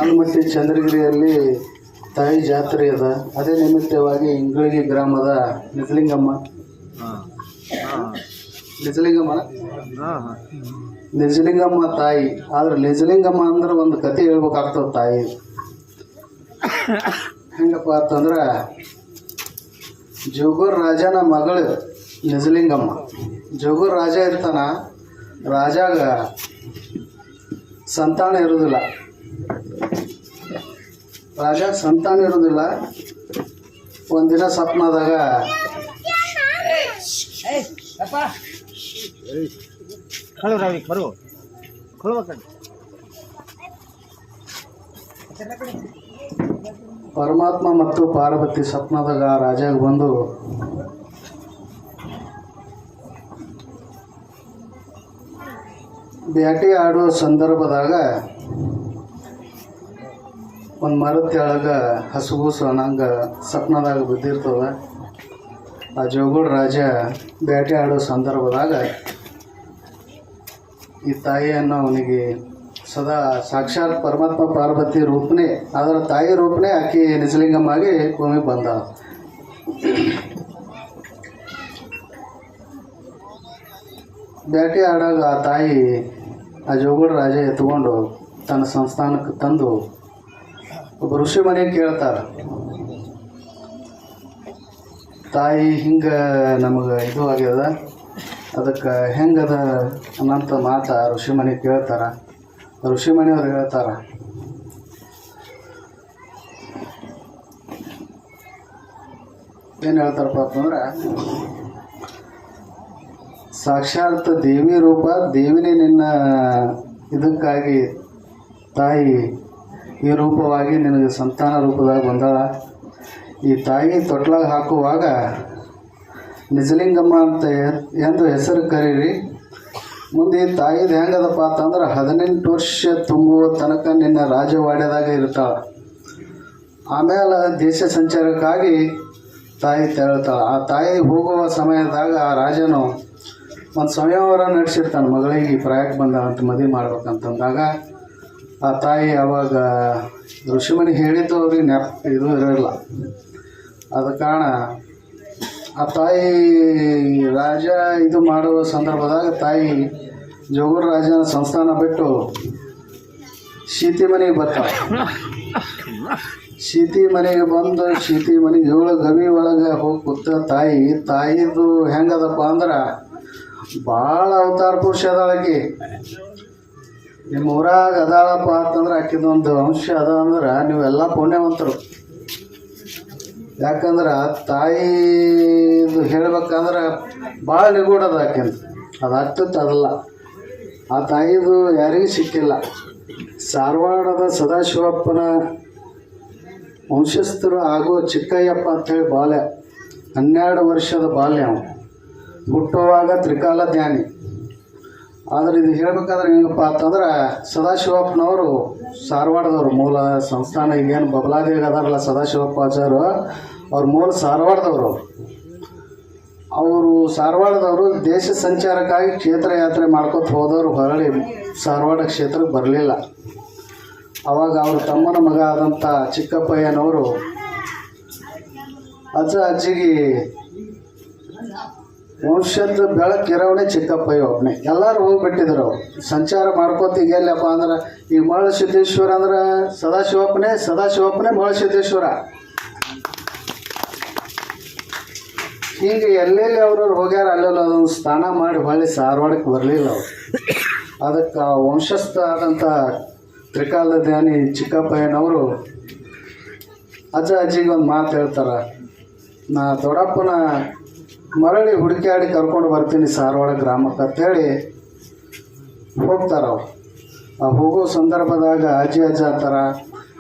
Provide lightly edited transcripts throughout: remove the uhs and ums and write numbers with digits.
ಆಲಮಟ್ಟಿ ಚಂದ್ರಗಿರಿಯಲ್ಲಿ ತಾಯಿ ಜಾತ್ರೆ ಅದ. ಅದೇ ನಿಮಿತ್ತವಾಗಿ ಇಂಗಳಗಿ ಗ್ರಾಮದ ನಿಜಲಿಂಗಮ್ಮ ತಾಯಿ. ಆದ್ರೆ ನಿಜಲಿಂಗಮ್ಮ ಅಂದ್ರೆ ಒಂದು ಕತೆ ಹೇಳ್ಬೇಕಾಗ್ತದೆ. ತಾಯಿ ಹೆಂಗಪ್ಪ ಅಂತಂದ್ರೆ, ಜೋಗೂರ್ ರಾಜನ ಮಗಳು ನಿಜಲಿಂಗಮ್ಮ. ಜೋಗೂರ್ ರಾಜ ಇರ್ತಾನ, ರಾಜಾಗ ಸಂತಾನ ಇರೋದಿಲ್ಲ. ಒಂದಿನ ಸ್ವಪ್ನದಾಗ ಪರಮಾತ್ಮ ಮತ್ತು ಪಾರ್ವತಿ ಸ್ವಪ್ನದಾಗ ರಾಜಾಗ ಬಂದು, ಬ್ಯಾಟಿ ಆಡೋ ಸಂದರ್ಭದಾಗ ಒಂದು ಮರದ ಕೆಳಗೆ ಹಸುಗೂಸು ಅನ್ನಂಗೆ ಸ್ವಪ್ನದಾಗ ಬಿದ್ದಿರ್ತದೆ. ಆ ಜೋಗುಳ ರಾಜ ಬ್ಯಾಟಿ ಆಡೋ ಸಂದರ್ಭದಾಗ ಈ ತಾಯಿಯನ್ನು ಅವನಿಗೆ ಸದಾ ಸಾಕ್ಷಾತ್ ಪರಮಾತ್ಮ ಪಾರ್ವತಿ ರೂಪನೇ, ಅದರ ತಾಯಿ ರೂಪನೇ ಆಕೆ ನಿಜಲಿಂಗಮ್ಮಾಗಿ ಭೂಮಿಗೆ ಬಂದ. ಬ್ಯಾಟಿ ಆಡಾಗ ಆ ತಾಯಿ ಆ ಜೋಗುಳ ರಾಜ ಎತ್ಕೊಂಡು ತನ್ನ ಸಂಸ್ಥಾನಕ್ಕೆ ತಂದು ಒಬ್ಬ ಋಷಿ ಮನೆಗೆ ಕೇಳ್ತಾರೆ, ತಾಯಿ ಹಿಂಗೆ ನಮಗೆ ಇದು ಆಗ್ಯದ, ಅದಕ್ಕೆ ಹೆಂಗದ ಅನ್ನಂಥ ಮಾತು ಋಷಿ ಮನೆಗೆ ಕೇಳ್ತಾರೆ. ಋಷಿ ಮನೆಯವ್ರು ಹೇಳ್ತಾರೆ, ಏನು ಹೇಳ್ತಾರಪ್ಪ ಅಂತಂದ್ರೆ, ಸಾಕ್ಷಾತ್ ದೇವಿ ರೂಪ, ದೇವಿನೇ ನಿನ್ನ ಇದಕ್ಕಾಗಿ ತಾಯಿ ಈ ರೂಪವಾಗಿ ನಿನಗೆ ಸಂತಾನ ರೂಪದಾಗ ಬಂದಾಳ. ಈ ತಾಯಿ ತೊಟ್ಲಾಗ ಹಾಕುವಾಗ ನಿಜಲಿಂಗಮ್ಮ ಅಂತ ಎಂದು ಹೆಸರು ಕರೀರಿ. ಮುಂದೆ ಈ ತಾಯಿದು ಹೆಂಗದಪ್ಪ ಅಂತಂದ್ರೆ, 18 ವರ್ಷ ತುಂಬುವ ತನಕ ನಿನ್ನ ರಾಜವಾಡ್ಯದಾಗ ಇರ್ತಾಳೆ. ಆಮೇಲೆ ದೇಶ ಸಂಚಾರಕ್ಕಾಗಿ ತಾಯಿ ತೆರಳ್ತಾಳೆ. ಆ ತಾಯಿ ಹೋಗುವ ಸಮಯದಾಗ ಆ ರಾಜನು ಒಂದು ಸಂಯವರ ನಡೆಸಿರ್ತಾನೆ, ಮಗಳಿಗೆ ಪ್ರಾಯಕ್ಕೆ ಬಂದಾಳಂತ ಮದುವೆ ಮಾಡ್ಬೇಕಂತಂದಾಗ. ಆ ತಾಯಿ ಅವಾಗ ಋಷಿಮಣಿ ಹೇಳಿದ್ದು ಅವ್ರಿಗೆ ಇದು ಇರೋಲ್ಲ. ಆದ ಕಾರಣ ಆ ತಾಯಿ ರಾಜ ಇದು ಮಾಡುವ ಸಂದರ್ಭದಾಗ ತಾಯಿ ಜೋಗುಳ ರಾಜನ ಸಂಸ್ಥಾನ ಬಿಟ್ಟು ಶೀತಿ ಮನೆಗೆ ಬರ್ತಾಳೆ. ಶೀತಿ ಮನೆಗೆ ಬಂದು ಶೀತಿ ಮನೆಗೆ 7 ಗವಿ ಒಳಗೆ ಹೋಗಿ ಕೂತ ತಾಯಿದು ಹೆಂಗದಪ್ಪ ಅಂದ್ರೆ, ಭಾಳ ಅವತಾರ ಪುರುಷ ಅದಾಳಕಿ. ನಿಮ್ಮ ಊರಾಗ ಅದಾಳಪ್ಪ ಅಂತಂದ್ರೆ ಆಕಿದೊಂದು ಅಂಶ ಅದ ಅಂದ್ರೆ ನೀವೆಲ್ಲ ಪುಣ್ಯವಂತರು. ಯಾಕಂದ್ರೆ ತಾಯಿದು ಹೇಳ್ಬೇಕಂದ್ರೆ ಭಾಳ ನಿಗೂಢದ ಆಕೆಂತ, ಅದು ಆಗ್ತದೆ ಅದಲ್ಲ. ಆ ತಾಯಿದು ಯಾರಿಗೂ ಸಿಕ್ಕಿಲ್ಲ. ಧಾರವಾಡದ ಸದಾಶಿವಪ್ಪನ ವಂಶಸ್ಥರು ಹಾಗೂ ಚಿಕ್ಕಯ್ಯಪ್ಪ ಅಂಥೇಳಿ ಬಾಲ್ಯ, 12 ವರ್ಷದ ಬಾಲ್ಯ. ಅವನು ಹುಟ್ಟುವಾಗ ತ್ರಿಕಾಲ ಜ್ಞಾನಿ. ಆದರೆ ಇದು ಹೇಳ್ಬೇಕಾದ್ರೆ ಹೆಂಗಪ್ಪ ಅಂತಂದ್ರೆ, ಸದಾಶಿವಪ್ಪನವರು ಧಾರವಾಡದವರು, ಮೂಲ ಸಂಸ್ಥಾನ. ಈಗೇನು ಬಬಲಾದಿಗೆ ಅದಾರಲ್ಲ ಸದಾಶಿವಪ್ಪ ಆಚಾರ್ಯ, ಅವ್ರ ಮೂಲ ಧಾರವಾಡದವರು. ಅವರು ಧಾರವಾಡದವರು ದೇಶ ಸಂಚಾರಕ್ಕಾಗಿ ಕ್ಷೇತ್ರ ಯಾತ್ರೆ ಮಾಡ್ಕೊತ ಹೋದವರು ಹೊರಳಿ ಧಾರವಾಡ ಕ್ಷೇತ್ರಕ್ಕೆ ಬರಲಿಲ್ಲ. ಆವಾಗ ಅವ್ರ ತಮ್ಮನ ಮಗ ಆದಂಥ ಚಿಕ್ಕಪ್ಪಯ್ಯನವರು ಅಜ್ಜಿಗೆ ವಂಶದ ಬೆಳಕಿರವನೇ ಚಿಕ್ಕಪ್ಪಯ್ಯ ಒಬ್ಬನೇ. ಎಲ್ಲರೂ ಹೋಗಿಬಿಟ್ಟಿದ್ರು. ಅವ್ರು ಸಂಚಾರ ಮಾಡ್ಕೋತ ಈಗ ಎಲ್ಲಪ್ಪ ಅಂದ್ರೆ, ಈಗ ಮರಳಸಿದ್ದೇಶ್ವರ ಅಂದ್ರೆ ಸದಾಶಿವಪ್ಪನೇ ಮರಳಸಿದ್ದೇಶ್ವರ. ಹಿಂಗೆ ಎಲ್ಲೆಲ್ಲಿ ಅವ್ರವ್ರು ಹೋಗ್ಯಾರ ಅಲ್ಲೆಲ್ಲ ಅದೊಂದು ಸ್ಥಾನ ಮಾಡಿ ಹೊಳ್ಳಿ ಧಾರವಾಡಕ್ಕೆ ಬರಲಿಲ್ಲ ಅವರು. ಅದಕ್ಕೆ ವಂಶಸ್ಥ ಆದಂಥ ತ್ರಿಕಾಲದ ಧ್ಯಾನಿ ಚಿಕ್ಕಪ್ಪಯ್ಯನವರು ಅಜ್ಜಿಗೆ ಒಂದು ಮಾತು ಹೇಳ್ತಾರೆ, ನಾ ದೊಡ್ಡಪ್ಪನ ಮರಳಿ ಹುಡುಕಾಡಿ ಕರ್ಕೊಂಡು ಬರ್ತೀನಿ ಧಾರವಾಡ ಗ್ರಾಮಕ್ಕೆ ಅಂತೇಳಿ ಹೋಗ್ತಾರೆ. ಅವ್ರು ಆ ಹೋಗೋ ಸಂದರ್ಭದಾಗ ಅಜ್ಜಿ ಅಂತಾರ,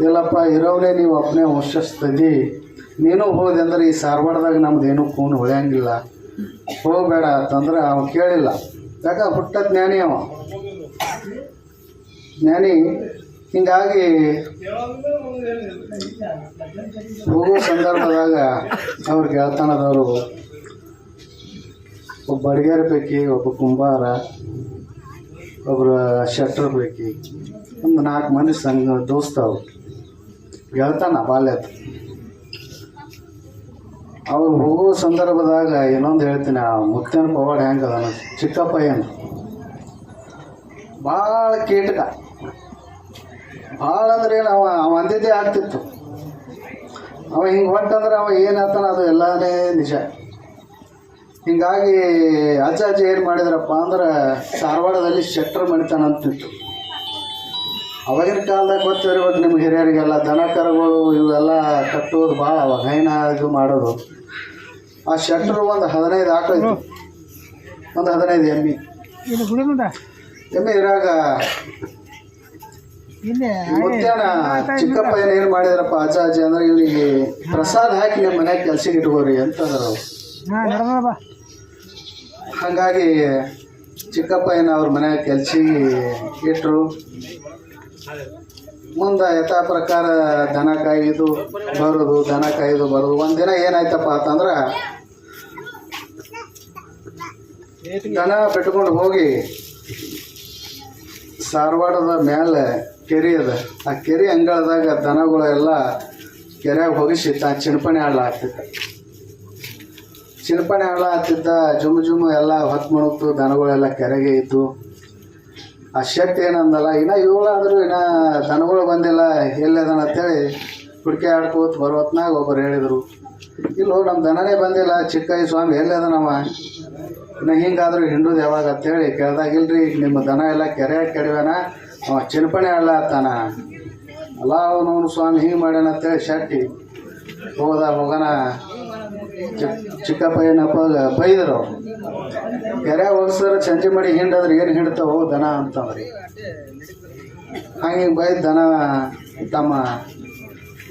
ಇಲ್ಲಪ್ಪ ಇರೋವೇ ನೀವು ಒಬ್ಬನೇ ವಂಶಸ್ಥದಿ, ನೀನು ಹೋದೆ ಅಂದ್ರೆ ಈ ಧಾರವಾಡದಾಗ ನಮ್ದೇನು ಕೂನು ಹೊಳೆಯಂಗಿಲ್ಲ, ಹೋಗಬೇಡ ಅಂತಂದ್ರೆ ಅವ ಕೇಳಿಲ್ಲ. ಯಾಕ ಹುಟ್ಟ ಜ್ಞಾನಿ, ಅವ ಜ್ಞಾನಿ. ಹಿಂಗಾಗಿ ಹೋಗೋ ಸಂದರ್ಭದಾಗ ಅವ್ರ ಗೆಳತನದವರು ಒಬ್ಬ ಅಡಿಗೆರ ಪೈಕಿ ಒಬ್ಬ ಕುಂಬಾರ ಒಬ್ಬರು ಶೆಟ್ರ್ ಬೇಕಿ, ಒಂದು 4 ಮಂದಿ ಸಂಘ ದೋಸ್ತವು ಗೆಳ್ತಾನ ಬಾಲ್ಯದ. ಅವ್ರು ಹೋಗೋ ಸಂದರ್ಭದಾಗ ಇನ್ನೊಂದು ಹೇಳ್ತೀನಿ, ಆ ಮುತ್ತನ ಪವಾಡ ಹೆಂಗೆ ಅದ ಚಿಕ್ಕಪ್ಪ ಏನು ಭಾಳ ಕೀಟಕ, ಭಾಳ ಅಂದ್ರೆ ಏನು ಅವ ಅಂದಿದ್ದೇ ಆಗ್ತಿತ್ತು. ಅವ ಹಿಂಗೆ ಹೊಟ್ಟಂದ್ರೆ ಅವ ಏನಾಗ್ತಾನ ಅದು ಎಲ್ಲನೇ ನಿಜ. ಹಿಂಗಾಗಿ ಅಜ್ಜ ಏನು ಮಾಡಿದ್ರಪ್ಪ ಅಂದ್ರೆ ಧಾರವಾಡದಲ್ಲಿ ಶೆಟ್ರ್ ಮಣಿತಾನ ಅಂತಿತ್ತು. ಅವಾಗಿನ ಕಾಲದಾಗ ಗೊತ್ತಿರ್ಬೇಕು ನಿಮ್ಗೆ ಹಿರಿಯರಿಗೆಲ್ಲ, ದನ ಕರುಗಳು ಇವೆಲ್ಲ ಕಟ್ಟೋದು ಭಾಳ ಅವಾಗ ಹೈನ ಇದು ಮಾಡೋದು. ಆ ಶೆಟ್ರು ಒಂದು 15 ಆಕಳು ಇತ್ತು, ಒಂದು 15 ಎಮ್ಮೆ ಇರಾಗ ಮುತ್ಯಾನ ಚಿಕ್ಕಪ್ಪ ಏನು ಮಾಡಿದ್ರಪ್ಪ ಅಜ್ಜ ಅಂದ್ರೆ ಇವನಿಗೆ ಪ್ರಸಾದ ಹಾಕಿ ನಿಮ್ಮ ಮನ್ಯಾಗ ಕೆಲ್ಸಕ್ಕೆ ಇಟ್ಕೋರಿ ಅಂತಂದ್ರು ಅವ್ರು. ಹಾಗಾಗಿ ಚಿಕ್ಕಪ್ಪ ಅವ್ರ ಮನ್ಯಾಗ ಕೆಲ್ಸಿಗೆ ಇಟ್ಟರು. ಮುಂದೆ ಯಥಾ ಪ್ರಕಾರ ದನ ಕಾಯ್ದು ಬರೋದು, ದನ ಕಾಯ್ದು ಬರೋದು. ಒಂದಿನ ಏನಾಯ್ತಪ್ಪ ಅಂತಂದ್ರೆ ದನ ಬಿಟ್ಕೊಂಡು ಹೋಗಿ ಧಾರವಾಡದ ಮೇಲೆ ಕೆರೆ ಅದ, ಆ ಕೆರೆ ಅಂಗಳದಾಗ ದನಗಳು ಎಲ್ಲ ಕೆರೆಯಾಗ ಹೋಗಿಸಿ ಚಿಣಪಣೆ ಆಡ್ಲಾಗ್ತಿದ್ದ. ಚಿಣಪಣೆ ಆಡ್ಲಾಗ್ತಿದ್ದ, ಜುಮು ಎಲ್ಲ ಹೊತ್ತು ಮುಣುಕ್ತು, ದನಗಳೆಲ್ಲ ಕೆರೆಗೆ ಇದ್ದು. ಆ ಶೆಟ್ ಏನಂದಲ್ಲ, ಇನ್ನು ಇವಳಾದರೂ ಇನ್ನು ದನಗಳು ಬಂದಿಲ್ಲ ಎಲ್ಲದನ ಅಂತೇಳಿ ಹುಡುಕಿ ಆಡ್ಕೋತ ಬರೋತ್ನಾಗ ಒಬ್ಬರು ಹೇಳಿದರು, ಇಲ್ಲೋ ನಮ್ಮ ದನನೇ ಬಂದಿಲ್ಲ, ಚಿಕ್ಕಯ್ಯ ಸ್ವಾಮಿ ಎಲ್ಲದನವ, ಇನ್ನು ಹಿಂಗಾದ್ರೂ ಹಿಂಡುದು ಯಾವಾಗ ಅಂತೇಳಿ ಕೇಳ್ದಾಗಿಲ್ರಿ, ನಿಮ್ಮ ದನ ಎಲ್ಲ ಕೆರೆಯಾಗ ಕೆಡವ್ಯಾನ, ಅವ ಚಿಣಪಣೆ ಆಡ್ಲಾತ್ತಾನ ಅಲ್ಲ, ಅವನವನು ಸ್ವಾಮಿ ಹಿಂಗೆ ಮಾಡ್ಯಾನ ಅಂತೇಳಿ ಶೆಟ್ಟಿ ಹೋಗೋಣ. ಚಿಕ್ಕಪ್ಪ ಏನಪ್ಪ ಬೈದರು, ಕೆರೆ ಹೋಗ್ಸರ ಸಂಜೆ ಮಾಡಿ ಹಿಂಡಾದ್ರೆ ಏನು ಹಿಂಡ್ತಾವೋ ದನ ಅಂತಂದ್ರಿ. ಹಂಗೆ ಬೈದು ದನ ತಮ್ಮ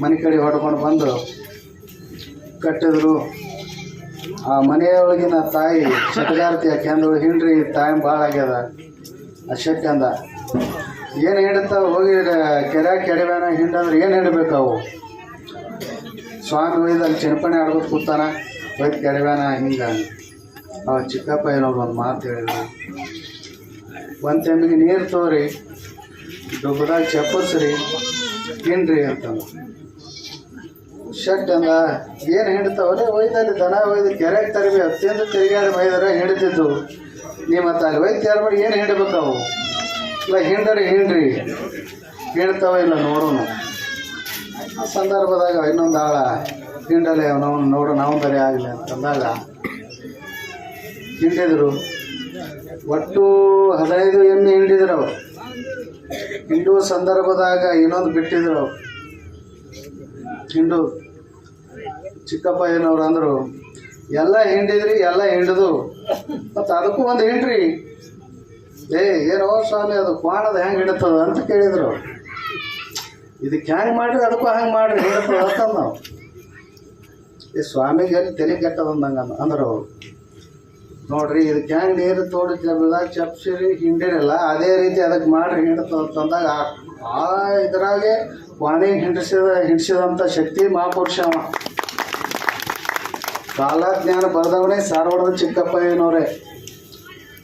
ಮನೆ ಕಡೆ ಹೊಡ್ಕೊಂಡು ಬಂದು ಕಟ್ಟಿದ್ರು. ಆ ಮನೆಯೊಳಗಿನ ತಾಯಿ ಚಟಗಾರ್ತಿ ಯಾಕೆಂದ್ರೆ ಹಿಂಡ್ರಿ ಟೈಮ್ ಭಾಳ ಆಗ್ಯದ. ಆ ಶೆಟ್ಟಿ ಅಂದ, ಏನು ಹಿಂಡ್ತಾವ ಹೋಗಿ ಕೆರೆ ಕೆಡವ್ಯಾನ ಹಿಂಡಂದ್ರೆ ಏನು ಹಿಂಡ್ಬೇಕು ಅವು? ಸ್ವಾಮಿ ಒಯ್ದು ಅಲ್ಲಿ ಚಿಣಪಣೆ ಆಡ್ಬೋದು ಕೂತಾನ, ಒಯ್ದು ಕೆಡವ್ಯಾನ ಹಿಂಗೆ. ಅವ ಚಿಕ್ಕಪ್ಪ ಒಂದು ಮಾತು ಹೇಳಿದ್ರು, ಒಂದು ತೆಮ್ಮಿಗೆ ನೀರು ತೋರಿ ದುಬ್ಬದಾಗ ಚಪ್ಪಸ್ರಿ ಹಿಂಡ್ರಿ ಅಂತಂದು. ಶೆಟ್ ಅಂದ, ಏನು ಹಿಂಡ್ತಾವಲ್ಲೇ ಒಯ್ದಲ್ಲಿ ದನ ಒಯ್ದು ಕೆರೆಗೆ ತರಬಿ ಅತ್ಯಂತ ತಿರುಗಾಡಿ ಬೈದರೆ ಹಿಡಿತಿದ್ದು, ನೀವು ಮತ್ತು ಅಲ್ಲಿ ಒಯ್ದು ತಯಾರು ಮಾಡಿ ಏನು ಹಿಂಡಬೇಕು ಅವು? ಇಲ್ಲ ಹಿಂಡ್ರಿ ಹಿಂಡ್ತಾವ ಇಲ್ಲ ನೋಡೋಣ. ಆ ಸಂದರ್ಭದಾಗ ಇನ್ನೊಂದು ಆಳ ಹಿಂಡಲೆ ನಾವು ನೋಡೋಣ ನಾವು ಬರೀ ಆಗಲಿ ಅಂತಂದಾಗ ಹಿಂಡಿದ್ರು. ಒಟ್ಟು 15 ಎಮ್ಮೆ ಹಿಂಡಿದ್ರು ಅವರು. ಹಿಂಡುವ ಸಂದರ್ಭದಾಗ ಇನ್ನೊಂದು ಬಿಟ್ಟಿದ್ರು ಅವ್ರು ಹಿಂಡು. ಚಿಕ್ಕಪ್ಪ ಏನವ್ರು ಅಂದರು, ಎಲ್ಲ ಹಿಂಡಿದ್ರಿ, ಎಲ್ಲ ಹಿಂಡಿದು ಮತ್ತು ಅದಕ್ಕೂ ಒಂದು ಹಿಂಡ್ರಿ. ಏನೋ ಸ್ವಾಮಿ ಅದು ಕ್ವಾಣದ ಹೆಂಗೆ ಹಿಡಿತದ ಅಂತ ಕೇಳಿದ್ರು. ಇದಕ್ಕೆ ಹೆಂಗೆ ಮಾಡ್ರಿ ಅದಕ್ಕೂ ಹಂಗೆ ಮಾಡ್ರಿ ಹಿಡಿತದ ಅಂತಂದು ನಾವು. ಈ ಸ್ವಾಮಿಗೆ ಎಲ್ಲಿ ತಲೆ ಕೆಟ್ಟದಂದಂಗೆ ಅಂದ್ರೆ ಅವರು ನೋಡ್ರಿ, ಇದಕ್ಕೆ ಹೆಂಗೆ ನೀರು ತೋಡಿ ಬೆಳೆದಾಗ ಚಪ್ಸಿರಿ ಹಿಂಡಿರಲ್ಲ, ಅದೇ ರೀತಿ ಅದಕ್ಕೆ ಮಾಡ್ರಿ ಹಿಡಿತದ ಅಂತಂದಾಗ ಆ ಇದರಾಗೆ ವಾಣಿಗೆ ಹಿಂಡಿಸಿದಂಥ ಶಕ್ತಿ ಮಹಾಪುರುಷ ಅವ. ಕಾಲಜ್ಞಾನ ಬರ್ದವನೇ ಧಾರವಾಡದ ಚಿಕ್ಕಪ್ಪಯ್ಯನವರೇ.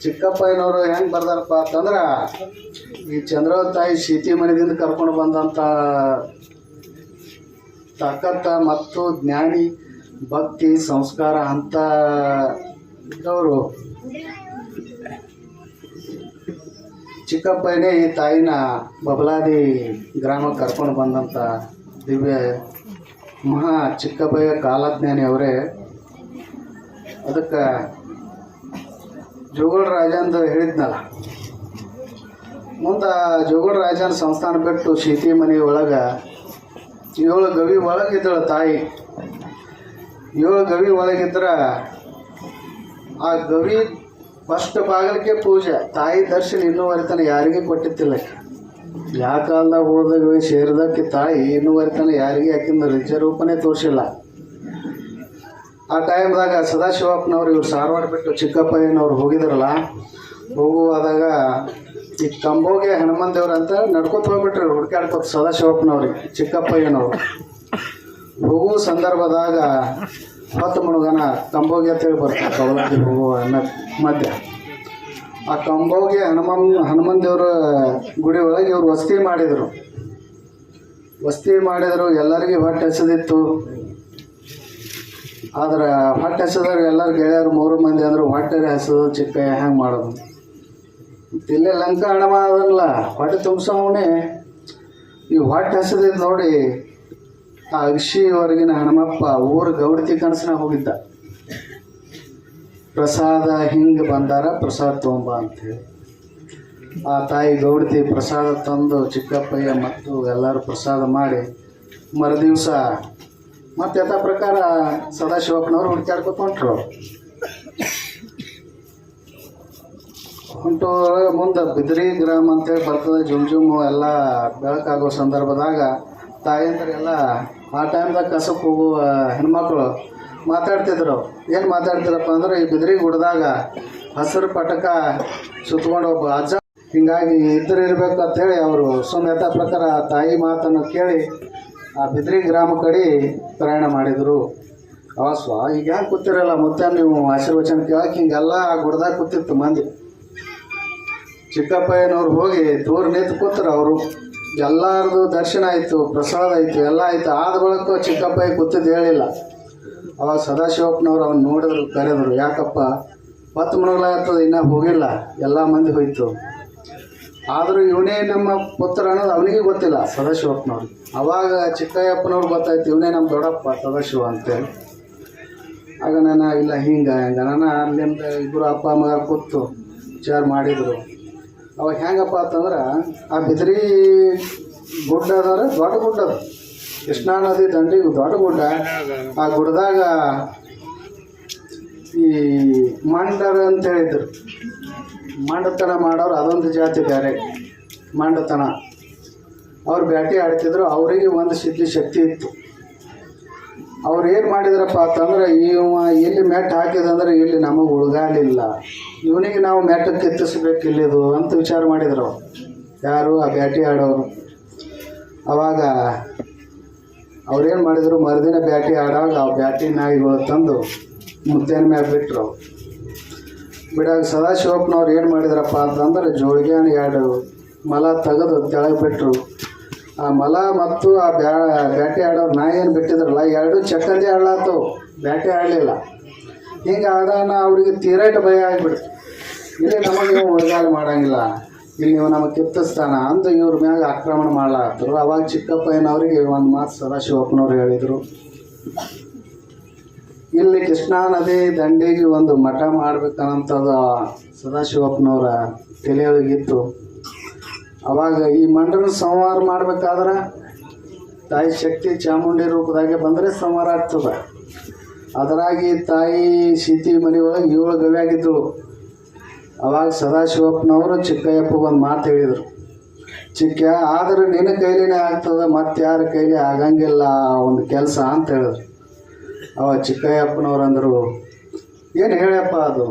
ಚಿಕ್ಕಪ್ಪಯ್ಯನವರು ಹೆಂಗೆ ಬರ್ದಾರಪ್ಪ ಅಂತಂದ್ರೆ, ಈ ಚಂದ್ರವತಿ ತಾಯಿ ಸೀತಿ ಮನೆಯಿಂದ ಕರ್ಕೊಂಡು ಬಂದಂಥ ತಾಕತ್ತ ಮತ್ತು ಜ್ಞಾನಿ ಭಕ್ತಿ ಸಂಸ್ಕಾರ ಅಂತ ಇದ್ದವರು ಚಿಕ್ಕಪ್ಪನೇ ಈ ತಾಯಿನ ಬಬಲಾದಿ ಗ್ರಾಮಕ್ಕೆ ಕರ್ಕೊಂಡು ಬಂದಂಥ ದಿವ್ಯ ಮಹಾ ಚಿಕ್ಕಪ್ಪಯ್ಯ ಕಾಲಜ್ಞಾನಿ ಅವರೇ. ಅದಕ್ಕೆ ಜೋಗೋಳ ರಾಜಂದು ಹೇಳಿದ್ನಲ್ಲ, ಮುಂದೆ ಜೋಗೋಳ ರಾಜನ ಸಂಸ್ಥಾನ ಬಿಟ್ಟು ಸೀತಿ ಮನೆ ಒಳಗೆ 7 ಗವಿ ಒಳಗಿದ್ದಳು ತಾಯಿ. 7 ಗವಿ ಒಳಗಿದ್ರೆ ಆ ಗವಿ ಫಸ್ಟ್ ಬಾಗಿಲಿಗೆ ಪೂಜೆ. ತಾಯಿ ದರ್ಶನ ಇನ್ನೂವರೆತನ ಯಾರಿಗೆ ಕೊಟ್ಟಿತ್ತಿಲ್ಲ. ಯಾವ ಕಾಲದಾಗ ಹೋದ ಗವಿ ಸೇರಿದಕ್ಕೆ ತಾಯಿ ಇನ್ನೂವರೆತನ ಯಾರಿಗೆ ಆಕಿಂದ ನಿಜ ರೂಪನೇ ತೋರಿಸಿಲ್ಲ. ಆ ಟೈಮ್ದಾಗ ಸದಾಶಿವಪ್ಪನವ್ರು ಇವ್ರು ಧಾರವಾಡ ಬಿಟ್ಟು ಚಿಕ್ಕಪ್ಪಯ್ಯನವ್ರು ಹೋಗಿದ್ರಲ್ಲ, ಹೋಗುವಾದಾಗ ಈ ಕಂಬೋಗೆ ಹನುಮಂತ ದೇವ್ರು ಅಂತ ನಡ್ಕೊತ ಹೋಗ್ಬಿಟ್ರಿ ಹುಡ್ಕಾಡ್ಕೊತ ಸದಾಶಿವಪ್ಪನವ್ರಿಗೆ ಚಿಕ್ಕಪ್ಪಯ್ಯನವ್ರು. ಹೋಗುವ ಸಂದರ್ಭದಾಗ 10 ಮುಳುಗನ ಕಂಬೋಗೆ ಅಂತೇಳಿ ಬರ್ತಾರೆ ಕವಲಾದಿ ಹೋಗುವ ಮಧ್ಯ. ಆ ಕಂಬವ್ಗೆ ಹನುಮನ್ ದೇವ್ರ ಗುಡಿ ಒಳಗೆ ಇವ್ರು ವಸ್ತಿ ಮಾಡಿದ್ರು. ಎಲ್ಲರಿಗೆ ಹೊಟ್ಟೆ ಹಸಿದಿತ್ತು. ಆದ್ರೆ ಹೊಟ್ಟೆ ಹಸಿದವ್ರು ಎಲ್ಲರೂ ಗೆಳೆಯರು 3 ಮಂದಿ ಅಂದರು ಹೊಟ್ಟೆ ಹಸಿದು ಚಿಕ್ಕಯ್ಯ ಹೆಂಗೆ ಮಾಡೋದು. ಇಲ್ಲೇ ಲಂಕ ಹಣಮ ಅದಲ್ಲ ಹೊಟ್ಟೆ ತುಂಬಿಸೋವನೇ ಈ ಹೊಟ್ಟೆ ಹಸಿದಿದ್ದು ನೋಡಿ ಆ ಅಗಶಿವರೆಗಿನ ಹನುಮಪ್ಪ ಊರು ಗೌಡತಿ ಕನಸನ ಹೋಗಿದ್ದ. ಪ್ರಸಾದ ಹಿಂಗೆ ಬಂದಾರ, ಪ್ರಸಾದ ತೊಗೊಂಬ ಅಂತೇಳಿ ಆ ತಾಯಿ ಗೌಡತಿ ಪ್ರಸಾದ ತಂದು ಚಿಕ್ಕಪ್ಪಯ್ಯ ಮತ್ತು ಎಲ್ಲರೂ ಪ್ರಸಾದ ಮಾಡಿ ಮರುದಿವಸ ಮತ್ತು ಯಥಾ ಪ್ರಕಾರ ಸದಾಶಿವಪ್ಪನವ್ರು ಹುಡುಕ್ಯಾಡ್ಕೊತ ಹೊಂಟು ಮುಂದೆ ಬಿದ್ರಿ ಗ್ರಾಮ ಅಂತೇಳಿ ಬರ್ತದೆ. ಜುಮ್ ಎಲ್ಲ ಬೆಳಕಾಗೋ ಸಂದರ್ಭದಾಗ ತಾಯಂದ್ರೆಲ್ಲ ಆ ಟೈಮ್ದಾಗ ಕಸಕ್ಕೆ ಹೋಗುವ ಹೆಣ್ಮಕ್ಳು ಮಾತಾಡ್ತಿದ್ರು. ಏನು ಮಾತಾಡ್ತಿರಪ್ಪ ಅಂದ್ರೆ ಈ ಬಿದ್ರಿ ಗುಡ್ದಾಗ ಹಸಿರು ಪಟಕ ಸುತ್ಕೊಂಡು ಒಬ್ಬ ಅಜ್ಜ ಹಿಂಗಾಗಿ ಇರ್ಬೇಕು ಅಂತೇಳಿ ಅವರು ಯಥಾ ಪ್ರಕಾರ ತಾಯಿ ಮಾತನ್ನು ಕೇಳಿ ಆ ಬಿದ್ರಿ ಗ್ರಾಮ ಕಡೆ ಪ್ರಯಾಣ ಮಾಡಿದರು. ಈಗ ಹ್ಯಾಂಗೆ ಕೂತಿರಲ್ಲ ಮತ್ತೆ ನೀವು ಆಶೀರ್ವಚನ ಕೇಳಕ್ಕೆ ಹಿಂಗೆಲ್ಲ ಆ ಗುಡ್ದಾಗ ಕೂತಿತ್ತು ಮಂದಿ. ಚಿಕ್ಕಪ್ಪಯ್ಯನವ್ರು ಹೋಗಿ ದೂರ ನಿಂತು ಕೂತರು. ಅವರು ಎಲ್ಲರದು ದರ್ಶನ ಆಯಿತು, ಪ್ರಸಾದ ಆಯಿತು, ಎಲ್ಲ ಆಯಿತು. ಆದ ಬಳಿಕ ಚಿಕ್ಕಪ್ಪಯ್ಯ ಕೂತಿದ್ದು ಹೇಳಿಲ್ಲ. ಅವಾಗ ಸದಾಶಿವಪ್ಪನವ್ರು ಅವ್ನು ನೋಡಿದ್ರು, ಕರೆದ್ರು. ಯಾಕಪ್ಪ 10 ಮಣಗಳಾಗ್ತದೆ ಇನ್ನೂ ಹೋಗಿಲ್ಲ, ಎಲ್ಲ ಮಂದಿ ಹೋಯ್ತು. ಆದರೂ ಇವನೇ ನಮ್ಮ ಪುತ್ರ ಅನ್ನೋದು ಅವನಿಗೆ ಗೊತ್ತಿಲ್ಲ ಸದಾಶಿವಪ್ಪನವ್ರು. ಅವಾಗ ಚಿಕ್ಕಯ್ಯಪ್ಪನವ್ರು ಗೊತ್ತಾಯ್ತು ಇವನೇ ನಮ್ಮ ದೊಡ್ಡಪ್ಪ ಸದಾಶಿವ ಅಂತೇಳಿ. ಆಗ ನಾನು ಇಲ್ಲ ಹಿಂಗೆ ನಾನು ಅಲ್ಲಿಂದ ಇಬ್ಬರು ಅಪ್ಪ ಮಗ ಕೂತು ವಿಚಾರ ಮಾಡಿದರು. ಅವಾಗ ಹೆಂಗಪ್ಪ ಅಂತಂದ್ರೆ ಆ ಬಿದ್ರಿ ಗುಡ್ಡ ಅದಾರ, ದೊಡ್ಡ ಗುಡ್ಡ ಅದು, ಕೃಷ್ಣಾ ನದಿ ದಂಡಿಗೆ ದೊಡ್ಡ ಗುಡ್ಡ. ಆ ಗುಡ್ಡದಾಗ ಈ ಮಂಡರ ಅಂತ ಹೇಳಿದ್ರು. ಮಂಡತನ ಮಾಡೋರು ಅದೊಂದು ಜಾತಿ ಬೇರೆ ಮಂಡತನ. ಅವ್ರು ಬ್ಯಾಟಿ ಆಡ್ತಿದ್ರು. ಅವರಿಗೆ ಒಂದು ಸಿದ್ಧಿ ಶಕ್ತಿ ಇತ್ತು. ಅವ್ರು ಏನು ಮಾಡಿದ್ರಪ್ಪ ಅಂತಂದ್ರೆ ಇಲ್ಲಿ ಮೆಟ್ಟು ಹಾಕಿದಂದ್ರೆ ಇಲ್ಲಿ ನಮಗೆ ಉಳ್ಗಾಲಿಲ್ಲ, ಇವನಿಗೆ ನಾವು ಮೆಟ್ಟಕ್ಕೆ ಎತ್ತಿಸ್ಬೇಕು ಇಲ್ಲಿದು ಅಂತ ವಿಚಾರ ಮಾಡಿದ್ರು ಯಾರು ಆ ಬ್ಯಾಟಿ ಆಡೋರು. ಅವಾಗ ಅವ್ರೇನು ಮಾಡಿದರು, ಮರುದಿನ ಬ್ಯಾಟಿ ಆಡೋವಾಗ ಆ ಬ್ಯಾಟಿ ನಾಯಿಗಳು ತಂದು ಮುದ್ದೇನ ಮ್ಯಾಗ ಬಿಟ್ಟರು. ಬಿಡಾಗ ಸದಾಶಿವಪ್ಪನವ್ರು ಏನು ಮಾಡಿದ್ರಪ್ಪ ಅಂತಂದ್ರೆ ಜೋಳಿಗೆನ 2 ಮಲ ತೆಗೆದು ಕೆಳಗೆ ಬಿಟ್ಟರು. ಆ ಮಲ ಮತ್ತು ಆ ಬ್ಯಾಟಿ ಆಡೋರು ನಾಯಿ ಏನು ಬಿಟ್ಟಿದ್ರಲ್ಲ 2 ಚಕ್ಕಂದಿ ಆಡ್ಲಾತವು, ಬ್ಯಾಟಿ ಆಡಲಿಲ್ಲ. ಹಿಂಗೆ ಆದಾನ ಅವ್ರಿಗೆ ತೀರಾಟ ಭಯ ಆಗಿಬಿಡ್ತು. ಇಲ್ಲಿ ನಮಗೆ ನೀವು ಉಳಿಗಾಲ ಮಾಡೋಂಗಿಲ್ಲ, ಇಲ್ಲಿ ನೀವು ನಮಗೆ ಕಿತ್ತಿಸ್ತಾನ ಅಂತ ಇವ್ರ ಮ್ಯಾಗ ಆಕ್ರಮಣ ಮಾಡ್ಲಾತ್ತರು. ಅವಾಗ ಚಿಕ್ಕಪ್ಪಯ್ಯನವ್ರಿಗೆ ಒಂದು ಮಾತು ಸದಾಶಿವಪ್ಪನವ್ರು ಹೇಳಿದರು, ಇಲ್ಲಿ ಕೃಷ್ಣಾ ನದಿ ದಂಡಿಗೆ ಒಂದು ಮಠ ಮಾಡ್ಬೇಕನ್ನಂಥದ್ದು ಸದಾಶಿವಪ್ಪನವರ ತಲೆಯೊಳಗಿತ್ತು. ಅವಾಗ ಈ ಮಂಡನ ಸಂಹಾರ ಮಾಡ್ಬೇಕಾದ್ರೆ ತಾಯಿ ಶಕ್ತಿ ಚಾಮುಂಡಿ ರೂಪದಾಗೆ ಬಂದರೆ ಸಂಹಾರ ಆಗ್ತದೆ. ಅದರಾಗಿ ತಾಯಿ ಸೀತಿ ಮನೆ ಒಳಗೆ 7 ಗವ್ಯಾಗಿದ್ದಳು. ಅವಾಗ ಸದಾಶಿವಪ್ಪನವರು ಚಿಕ್ಕಯ್ಯಪ್ಪಗೆ ಒಂದು ಮಾತು ಹೇಳಿದರು, ಚಿಕ್ಕ ಆದ್ರೆ ನಿನ್ನ ಕೈಲಿನೇ ಆಗ್ತದೆ, ಮತ್ತೆ ಯಾರ ಕೈಲಿ ಆಗಂಗಿಲ್ಲ ಒಂದು ಕೆಲಸ ಅಂತ ಹೇಳಿದ್ರು. ಅವಾಗ ಚಿಕ್ಕಯ್ಯಪ್ಪನವ್ರು ಅಂದರು, ಏನು ಹೇಳ್ಯಪ್ಪ ಅದು,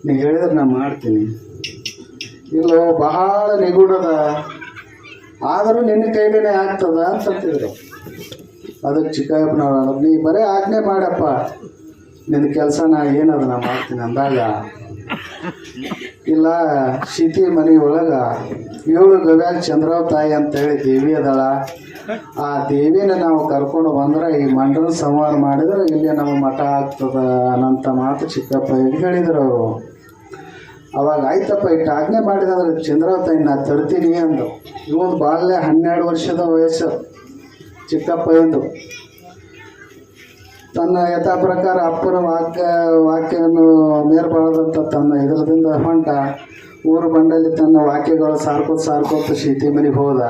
ನೀ ಹೇಳಿದ್ರೆ ನಾನು ಮಾಡ್ತೀನಿ. ಇಲ್ಲೋ ಬಹಳ ನಿಗೂಢದ, ಆದರೂ ನಿನ್ನ ಕೈಲಿನೇ ಆಗ್ತದ ಅಂತಂತಿದ್ರು. ಅದಕ್ಕೆ ಚಿಕ್ಕಯ್ಯಪ್ಪನವ್ರು ಅಂದರು, ನೀ ಬರೀ ಆಜ್ಞೆ ಮಾಡಪ್ಪ, ನಿನ್ನ ಕೆಲಸ ನಾ ಏನದು ನಾ ಮಾಡ್ತೀನಿ ಅಂದಾಗ, ಇಲ್ಲ ಸೀತಿ ಮನೆ ಒಳಗೆ 7 ಗವ್ಯಾಗ ಚಂದ್ರಾವ್ ತಾಯಿ ಅಂತೇಳಿ ದೇವಿ ಅದಳ. ಆ ದೇವಿನ ನಾವು ಕರ್ಕೊಂಡು ಬಂದ್ರೆ ಈ ಮಂಡಲ ಸಂಹಾರ ಮಾಡಿದ್ರೆ ಇಲ್ಲಿ ನಮ್ಮ ಮಠ ಆಗ್ತದ ಅನ್ನಂಥ ಮಾತು ಚಿಕ್ಕಪ್ಪಯ್ಯಗೆ ಹೇಳಿದ್ರು ಅವರು. ಅವಾಗ ಆಯ್ತಪ್ಪ ಇಟ್ಟು ಆಜ್ಞೆ ಮಾಡಿದಂದ್ರೆ ಚಂದ್ರಾವ್ ತಾಯಿ ನಾ ತರ್ತೀನಿ ಅಂದು. ಇವೊಂದು ಬಾಲ್ಯ 12 ವರ್ಷದ ವಯಸ್ಸು ಚಿಕ್ಕಪ್ಪಯ್ಯಂದು. ತನ್ನ ಯಥಾ ಪ್ರಕಾರ ಅಪ್ಪನ ವಾಕ್ಯವನ್ನು ಮೇರ್ಬಾರ್ದಂತ ತನ್ನ ಇದರದಿಂದ ಹೊಂಟ ಊರು ಬಂಡಲ್ಲಿ ತನ್ನ ವಾಕ್ಯಗಳು ಸಾರ್ಕೋತ ಸೀತಿ ಮನೆಗೆ ಹೋದ.